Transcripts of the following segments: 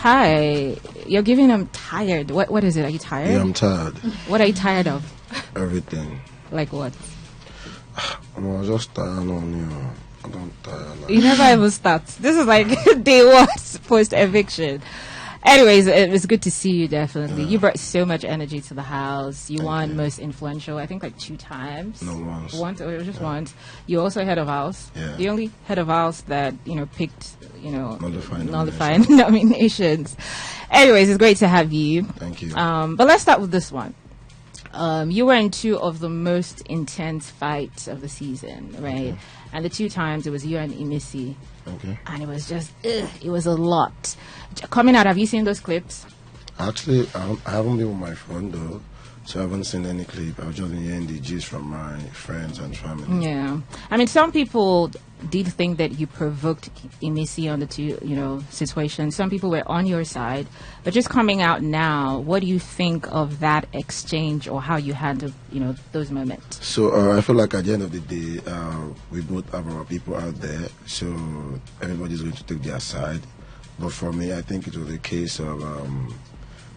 Hi. You're giving him tired. What is it? Are you tired? Yeah, I'm tired. What are you tired of? Everything. Like what? I'm just tired on you. I don't tire. Like. You never even start. This is like day one post eviction. Anyways, it was good to see you, definitely. Yeah. You brought so much energy to the house. You Thank won you. most influential, I think like 2 times. No, once. Once, or just once. You also head of house. Yeah. The only head of house that, picked, Nullified nominations. Anyways, it's great to have you. Thank you. But let's start with this one. You were in 2 of the most intense fights of the season, right? Okay. And the 2 times it was you and Imisi. Okay. And it was just, it was a lot. Coming out, have you seen those clips? Actually, I haven't been with my phone though, so I haven't seen any clip. I've just been hearing the gist from my friends and family. Yeah. I mean, some people did think that you provoked Imisi on the 2, situations. Some people were on your side. But just coming out now, what do you think of that exchange or how you handled, those moments? So I feel like at the end of the day, we both have our people out there, so everybody's going to take their side. But for me, I think it was a case of,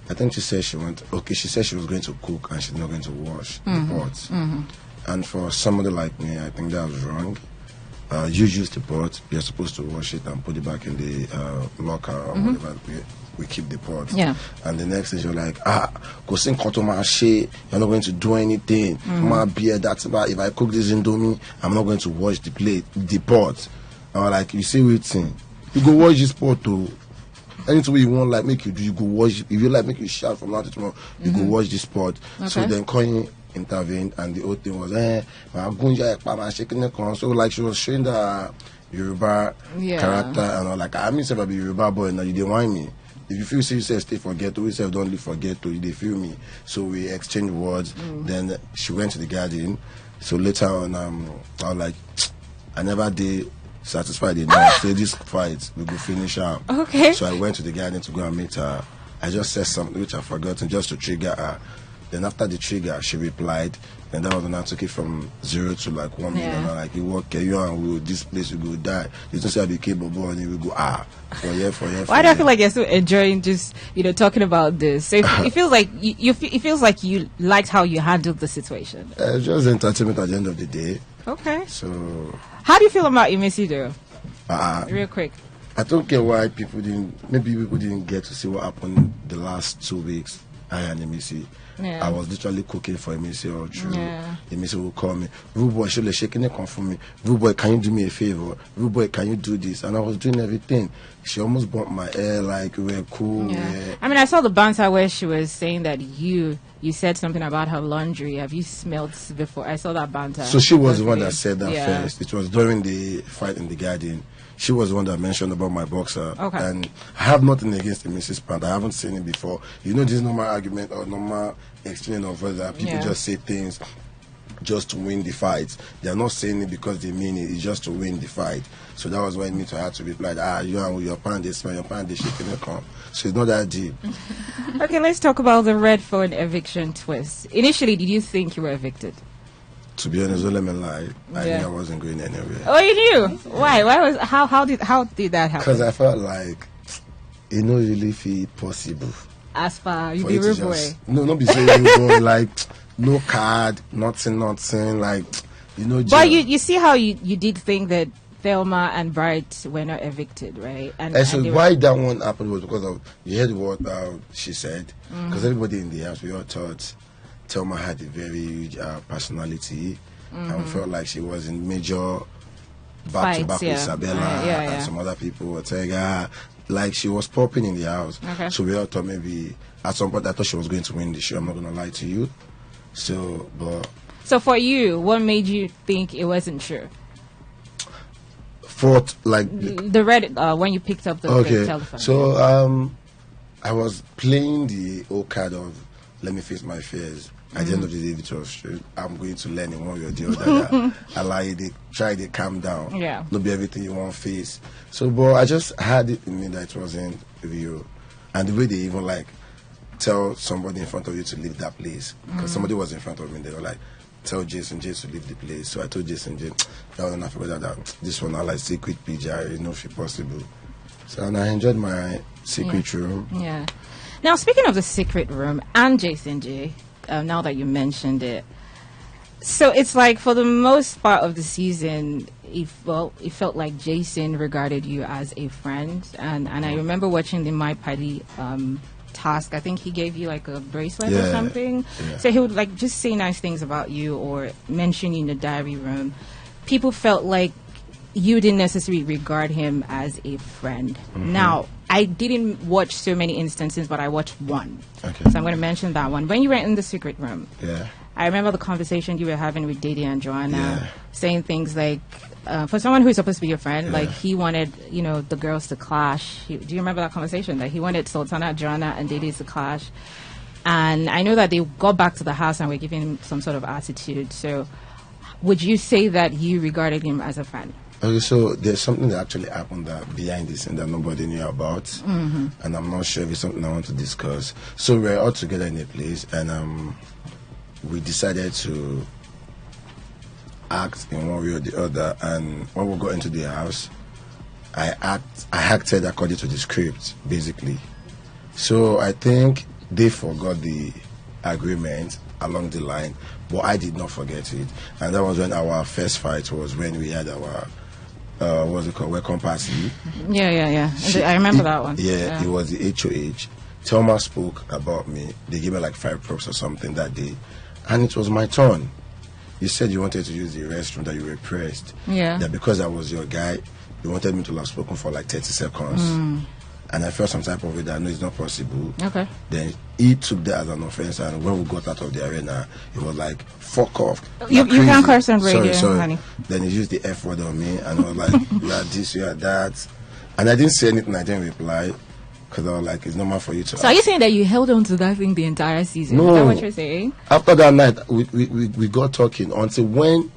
I think she said she said she was going to cook and she's not going to wash the pots. Mm-hmm. And for somebody like me, I think that was wrong. You use the pot, you're supposed to wash it and put it back in the locker or whatever we keep the pot. Yeah. And the next thing you're like, go sing Kotomashi, you're not going to do anything. My beer, that's about, if I cook this indomie, I'm not going to wash the pot. I'm like, you see what thing? You go wash this pot too. Anything you want, like, make you do, you go wash. If you like, make you shout from now to tomorrow, you go wash this pot. Okay. So then Coin intervened, and the whole thing was, I'm going to shaking the corn. So, like, she was showing the Yoruba character, and I was like, I mean, if I be Yoruba boy, now you didn't want me. If you feel say you say stay for ghetto, we say don't leave for ghetto, they feel me. So we exchanged words. Then she went to the garden. So later on, I was like, I never did satisfied enough. Say this fight, we go finish up. Okay. So I went to the garden to go and meet her. I just said something which I forgotten just to trigger her. Then after the trigger, she replied. And that was when I took it from 0 to like 1 million. I'm like, you walk, you and this place will go die. You don't say I became a boy and you will go for year. Why do I feel like you're so enjoying just talking about this? So it feels like it feels like you liked how you handled the situation. Just entertainment at the end of the day. Okay. So how do you feel about Imisi though? Real quick. I don't get why people didn't get to see what happened the last 2 weeks. I and Imisi. Yeah. I was literally cooking for Imisi all through. Yeah. Imisi will call me, Rooboy, she'll shaking it for me. Rooboy, can you do me a favor? Rooboy, can you do this? And I was doing everything. She almost bumped my hair, like we were cool. Yeah. I mean, I saw the banter where she was saying that you said something about her laundry. Have you smelled before? I saw that banter. So she was the one that said that Yeah. first. It was during the fight in the garden. She was the one that mentioned about my boxer. Okay. And I have nothing against the Mrs. Pant. I haven't seen it before. This normal argument or normal exchange of whether people just say things just to win the fight. They are not saying it because they mean it. It's just to win the fight. So that was why I had to reply, you and with your pan, they smell your pan, they shaking the corn. So it's not that deep. Okay, let's talk about the red phone eviction twist. Initially, did you think you were evicted? To be honest, don't let me lie. I knew I wasn't going anywhere. Oh, you knew? Why? How did that happen? Because I felt like it not really feel possible. As far you be Rooboy. No, not be saying Rooboy, like no card, nothing, like But you see how you did think that Thelma and Bright were not evicted, right? And so why that one happened was because of you heard what she said. Because everybody in the house, we all thought Thelma had a very huge personality, and we felt like she was in major back-to-back with Isabella and some other people were saying, like she was popping in the house. Okay. So we all thought maybe at some point I thought she was going to win the show. I'm not going to lie to you. So for you, what made you think it wasn't true? The red when you picked up the telephone. So I was playing the old card of let me face my fears. At the end of the day, it was true. I'm going to learn in one way or the other. Allow you to try to calm down. Yeah. Not be everything you want to face. So, but I just had it in me that it wasn't real. And the way they even like tell somebody in front of you to leave that place. Because somebody was in front of me, they were like, tell Jason to leave the place. So I told Jason, that was enough about that. This one, I like secret PJ, if possible. So, and I enjoyed my Secret room. Yeah. Now, speaking of the secret room and Jason J, now that you mentioned it, so it's like for the most part of the season, it felt like Jason regarded you as a friend, and I remember watching the My Party task. I think he gave you like a bracelet or something. Yeah. So he would like just say nice things about you or mention you in the diary room. People felt like you didn't necessarily regard him as a friend. Now, I didn't watch so many instances, but I watched one. Okay. So I'm going to mention that one. When you were in the secret room, I remember the conversation you were having with Didi and Joanna, saying things like, for someone who's supposed to be your friend, like he wanted, the girls to clash. Do you remember that conversation? That he wanted Sultana, Joanna, and Didi to clash. And I know that they got back to the house and were giving him some sort of attitude. So would you say that you regarded him as a friend? Okay, so there's something that actually happened behind this and that nobody knew about, and I'm not sure if it's something I want to discuss. So we're all together in a place, and we decided to act in one way or the other. And when we got into the house, I acted according to the script, basically. So I think they forgot the agreement along the line, but I did not forget it. And that was when our first fight was when we had our what's it called, welcome party. Yeah. I remember that one. Yeah, it was the HOH. Thelma spoke about me. They gave me like 5 props or something that day, and it was my turn. You said you wanted to use the restroom, that you were pressed. Yeah. That because I was your guy, you wanted me to have spoken for like 30 seconds. And I felt some type of way that no, it's not possible. Okay. Then he took that as an offense, and when we got out of the arena, it was like, fuck off. You can't curse on radio, sorry. honey. Then he used the F word on me, and I was like, you are this, you are that. And I didn't say anything, I didn't reply, because I was like, it's normal for you to. So are you saying that you held on to that thing the entire season? No. Is that what you're saying? After that night, we got talking until when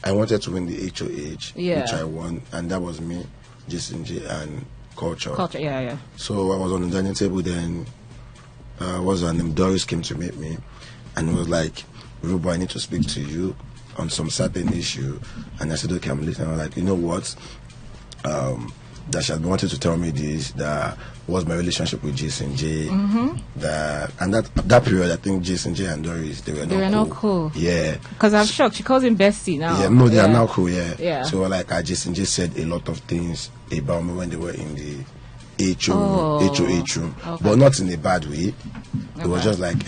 I wanted to win the HOH, which I won, and that was me, Jason J, and Culture, yeah. So I was on the dining table, then what's her name, Doris came to meet me, and it was like, Rooboy, I need to speak to you on some certain issue. And I said, okay, I'm listening. I was like, you know what, that she had wanted to tell me this, that was my relationship with Jason J. That, and that period, I think Jason J and Doris, they were not cool. Yeah. Because I'm shocked. She calls him bestie now. Yeah, no, they are now cool, yeah. Yeah. So like, Jason J said a lot of things about me when they were in the HOH room, but not in a bad way. It was just like,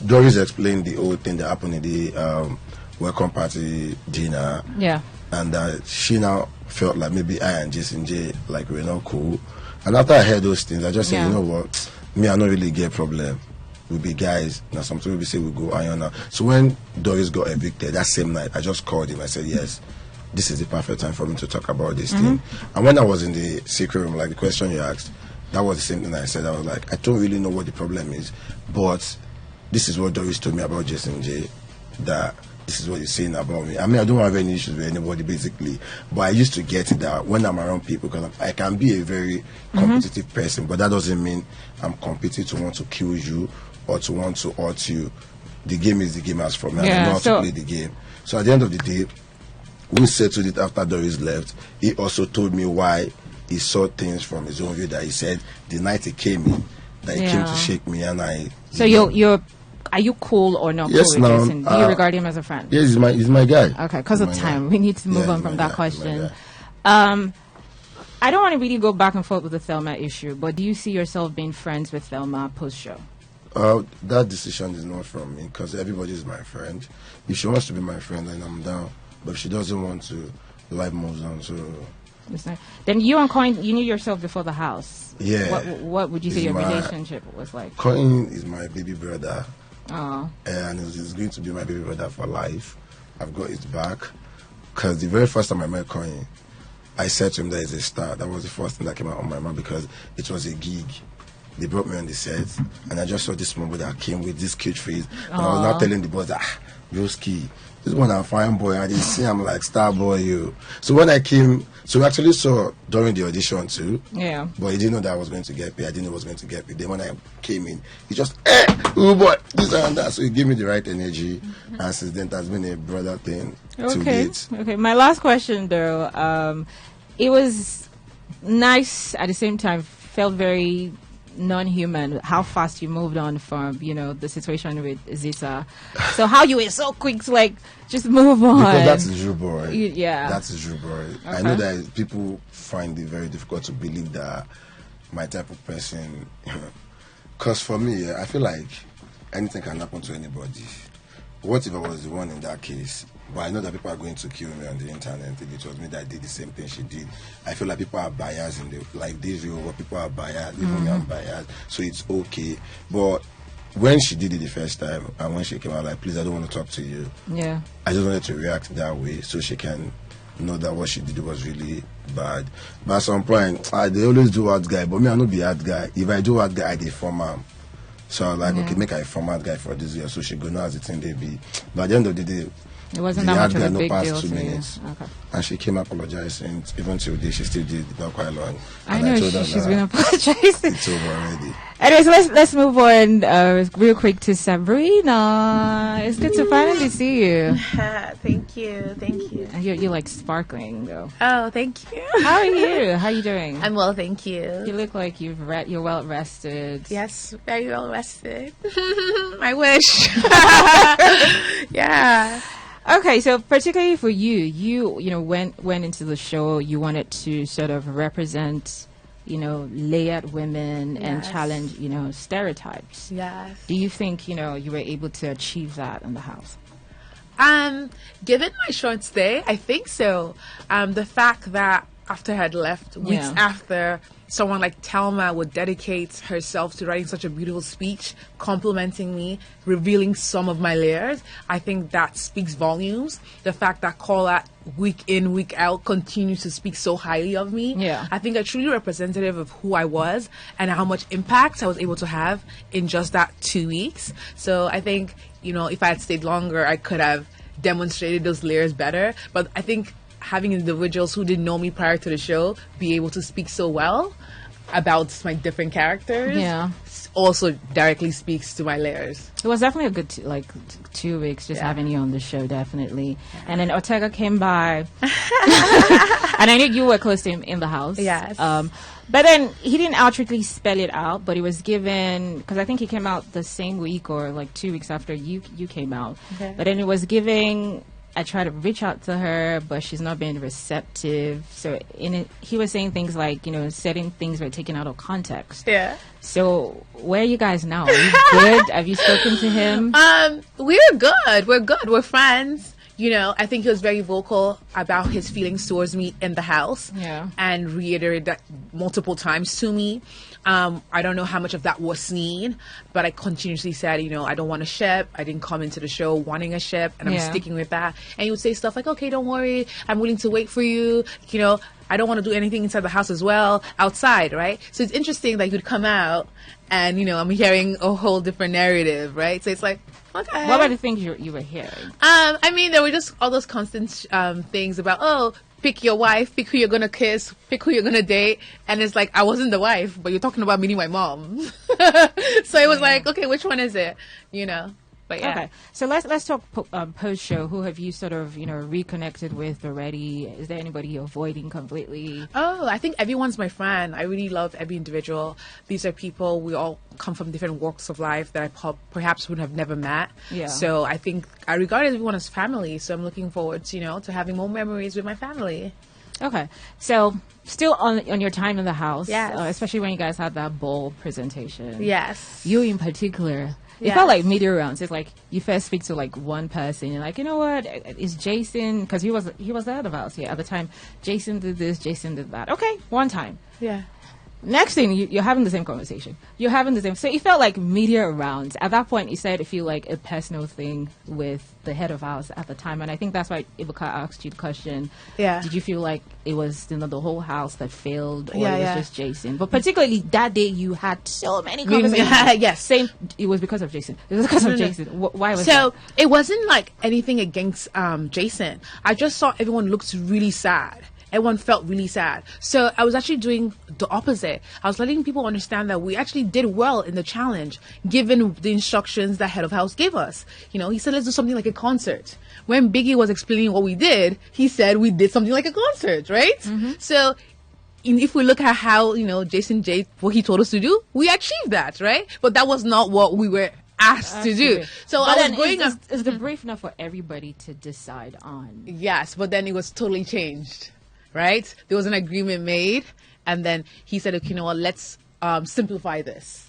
Doris explained the whole thing that happened in the welcome party dinner. Yeah. And she now felt like maybe I and Jason J, like, we're not cool. And after I heard those things, I just said, you know what, me, I don't really get a problem. We'll be guys. Now, sometimes we say we go iron out. So when Doris got evicted that same night, I just called him. I said, yes, this is the perfect time for me to talk about this thing. And when I was in the secret room, like the question you asked, that was the same thing I said. I was like, I don't really know what the problem is, but this is what Doris told me about Jason J, that this is what he's saying about me. I mean, I don't have any issues with anybody, basically, but I used to get it that when I'm around people, because I can be a very competitive person, but that doesn't mean I'm competing to want to kill you or to want to hurt you. The game is the game as for me. I know how to play the game. So at the end of the day, we settled it after Doris left. He also told me why he saw things from his own view, that he said the night he came in, that he came to shake me, and I... So are you cool or not cool with Jason? Do you regard him as a friend? Yes, he's my guy. Okay, because of time, we need to move on from that question. I don't want to really go back and forth with the Thelma issue, but do you see yourself being friends with Thelma post-show? That decision is not from me, because everybody is my friend. If she wants to be my friend, then I'm down. But if she doesn't want to, life moves on. So then you and Coin, you knew yourself before the house. Yeah. What would you say your relationship was like? Coin is my baby brother. Oh. And he's going to be my baby brother for life. I've got his back. Because the very first time I met Coin, I said to him that he's a star. That was the first thing that came out of my mouth, because it was a gig. They brought me on the set, and I just saw this moment that came with this cute face. And I was now telling the boss that, Broski, this one I'm fine boy, I didn't see I'm like star boy you. So when I came, so we actually saw during the audition too. Yeah. But he didn't know that I was going to get paid. I didn't know I was going to get paid. Then when I came in, he just, oh boy, this and that. So he gave me the right energy. And since then, it has been a brother thing to date. Okay. My last question though, it was nice at the same time. Felt very non-human. How fast you moved on from the situation with Zita. So how you were so quick to like just move on. Because that's Rooboy. Yeah, that's Rooboy. Okay. I know that people find it very difficult to believe that my type of person. Because for me, I feel like anything can happen to anybody. What if I was the one in that case? But I know that people are going to kill me on the internet. If it was me that did the same thing she did. I feel like people are biased in the like this real world. People are biased. Even me, I'm biased. So it's okay. But when she did it the first time and when she came out like, please, I don't want to talk to you. Yeah. I just wanted to react that way so she can know that what she did was really bad. But at some point, they always do hard guy. But me, I not be hard guy. If I do hard guy, I deform am. So I was like, okay, make a format guy for this year so she go know as the thing they be. But at the end of the day, it wasn't that much of a no big past deal 2 to you. minutes. Okay. And she came apologizing. Even till today, she still did not quite long. I And know told her she's that been apologizing. it's over already. Anyways, let's move on real quick to Sabrina. It's good to finally see you. Thank you. You're like sparkling though. Oh, thank you. How are you? How are you doing? I'm well, thank you. You look like you're well rested. Yes, very well rested. I wish. Yeah. Okay, so particularly for you went into the show. You wanted to sort of represent, layered women and Yes. challenge, stereotypes. Yes. Do you think, you were able to achieve that in the house? Given my short stay, I think so. The fact that after I had left, weeks Yeah. after, someone like Thelma would dedicate herself to writing such a beautiful speech, complimenting me, revealing some of my layers, I think that speaks volumes. The fact that Kola, week in, week out, continues to speak so highly of me, Yeah. I think are truly representative of who I was and how much impact I was able to have in just that 2 weeks. So I think, if I had stayed longer, I could have demonstrated those layers better. But I think having individuals who didn't know me prior to the show be able to speak so well about my different characters also directly speaks to my layers. It was definitely a good 2 weeks just having you on the show, definitely. And then Ortega came by, and I knew you were close to him in the house. Yes. But then he didn't outrightly spell it out, but he was given, because I think he came out the same week or like 2 weeks after you came out. Okay. But then it was giving. I tried to reach out to her, but she's not being receptive. So he was saying things like, certain things were taken out of context. Yeah. So where are you guys now? Are you good? Have you spoken to him? We're good. We're friends. I think he was very vocal about his feelings towards me in the house. Yeah. And reiterated that multiple times to me. I don't know how much of that was seen, but I continuously said, I don't want a ship. I didn't come into the show wanting a ship, and I'm sticking with that. And he would say stuff like, okay, don't worry. I'm willing to wait for you. I don't want to do anything inside the house as well, outside, right? So it's interesting that you'd come out and, I'm hearing a whole different narrative, right? So it's like, okay. What were the things you were hearing? There were just all those constant things about, pick your wife, pick who you're going to kiss, pick who you're going to date. And it's like, I wasn't the wife, but you're talking about meeting my mom. So it was like, okay, which one is it? But yeah. Okay, so let's talk post show. Who have you sort of reconnected with already? Is there anybody you're avoiding completely? Oh, I think everyone's my friend. I really love every individual. These are people, we all come from different walks of life that I perhaps would have never met. Yeah. So I think I regard everyone as family. So I'm looking forward to having more memories with my family. Okay, so still on your time in the house, Yes. Especially when you guys had that bowl presentation. Yes. You in particular. It Yes. felt like media rounds. It's like you first speak to like one person. You're like, you know what? It's Jason, because he was the head of house at the time. Jason did this. Jason did that. Okay, one time. Yeah. Next thing, you're having the same conversation. You're having the same. So it felt like media rounds. At that point, it started to feel like a personal thing with the head of house at the time. And I think that's why Ibuka asked you the question. Yeah. Did you feel like it was the whole house that failed, or Yeah, it was yeah. just Jason? But particularly that day, you had so many conversations. Yes. Same. It was because of Jason. It was because of Jason. Why was So that? it wasn't like anything against Jason. I just saw everyone looked really sad. everyone felt really sad. So I was actually doing the opposite. I was letting people understand that we actually did well in the challenge, given the instructions that head of house gave us. You know, he said, let's do something like a concert. When Biggie was explaining what we did, he said we did something like a concert, right? So if we look at how, you know, Jason J, what he told us to do, we achieved that, right? But that was not what we were asked to do. So but I was going is the brief enough for everybody to decide on? Yes, but then it was totally changed, right? There was an agreement made, and then he said, okay, you know what, let's simplify this.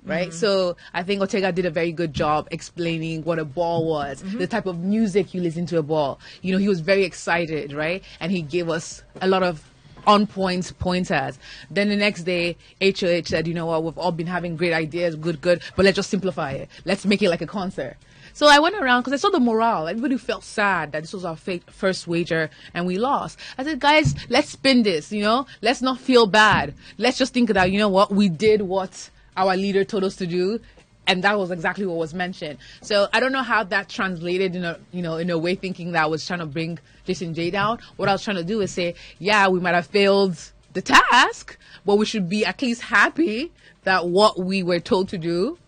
Right. So I think Ortega did a very good job explaining what a ball was, the type of music you listen to a ball. You know, he was very excited, right? And he gave us a lot of on-point pointers. Then the next day, HOH said, you know what, we've all been having great ideas, good, but let's just simplify it. Let's make it like a concert. So I went around because I saw the morale. Everybody felt sad that this was our first wager and we lost. I said, guys, let's spin this, you know? Let's not feel bad. Let's just think that, you know what, we did what our leader told us to do, and that was exactly what was mentioned. So I don't know how that translated in a way, thinking that I was trying to bring Jason J down. What I was trying to do is say, yeah, we might have failed the task, but we should be at least happy that what we were told to do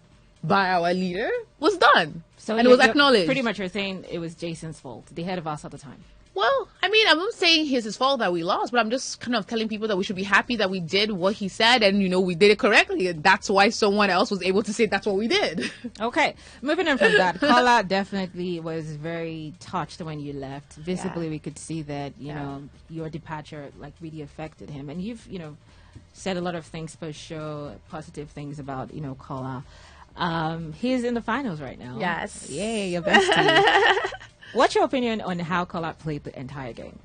by our leader was done. So and it was acknowledged. Pretty much you're saying it was Jason's fault, the head of us at the time. Well, I mean, I'm not saying it's his fault that we lost, but I'm just kind of telling people that we should be happy that we did what he said and, you know, we did it correctly. And that's why someone else was able to say that's what we did. Okay. Moving on from that, Kola definitely was very touched when you left. Visibly, we could see that, you know, your departure, like, really affected him. And you've, you know, said a lot of things post-show, positive things about, you know, Kola. He's in the finals right now. Yes. Yay, your bestie. What's your opinion on how Kola played the entire game?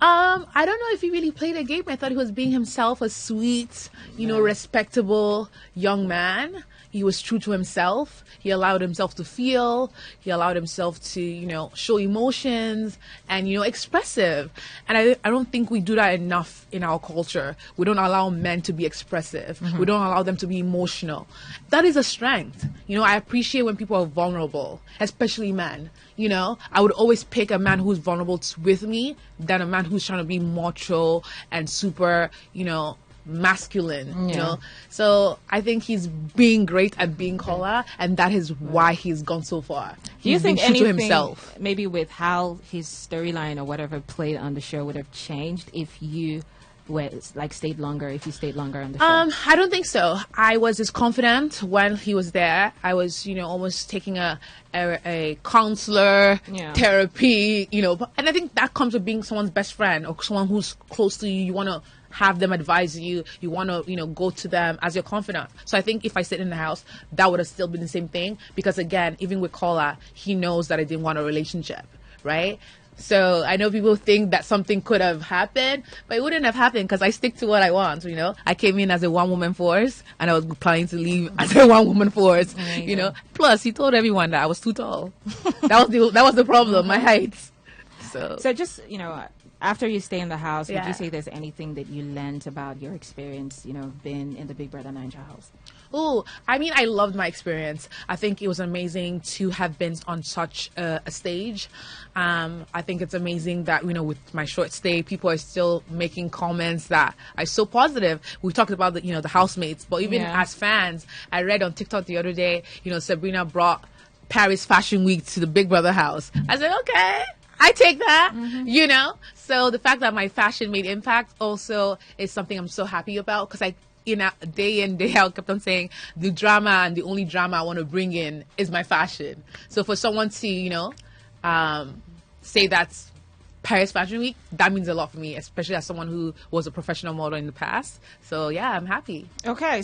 I don't know if he really played a game. I thought he was being himself, a sweet, you know, respectable young man. He was true to himself. He allowed himself to feel. He allowed himself to, you know, show emotions and, you know, expressive. And I don't think we do that enough in our culture. We don't allow men to be expressive. We don't allow them to be emotional. That is a strength. You know, I appreciate when people are vulnerable, especially men. You know, I would always pick a man who's vulnerable with me than a man who's trying to be macho and super, you know, masculine, you know. So I think he's being great at being Kola, and that is why he's gone so far. Do you think true to anything, himself, maybe with how his storyline or whatever played on the show, would have changed if you were stayed longer on the show? I don't think so. I was as confident when he was there. I was, you know, almost taking a counselor therapy, you know, and I think that comes with being someone's best friend or someone who's close to you. You want to have them advise you. You want to, you know, go to them as your confidant. So I think if I stayed in the house, that would have still been the same thing. Because again, even with Kola, he knows that I didn't want a relationship, right? So I know people think that something could have happened, but it wouldn't have happened because I stick to what I want, you know. I came in as a one-woman force, and I was planning to leave as a one-woman force, you know. Plus, he told everyone that I was too tall. That was the problem, my height. So just, you know, after you stay in the house, would you say there's anything that you learned about your experience, you know, being in the Big Brother Ninja house? Oh, I mean, I loved my experience. I think it was amazing to have been on such a stage. I think it's amazing that, you know, with my short stay, people are still making comments that are so positive. We talked about the, you know, the housemates, but even as fans, I read on TikTok the other day, you know, Sabrina brought Paris Fashion Week to the Big Brother house. I said, okay, I take that, you know. So the fact that my fashion made impact also is something I'm so happy about, because day in, day out, kept on saying the drama, and the only drama I want to bring in is my fashion. So for someone to, you know, say that's Paris Fashion Week, that means a lot for me, especially as someone who was a professional model in the past. So yeah, I'm happy. Okay.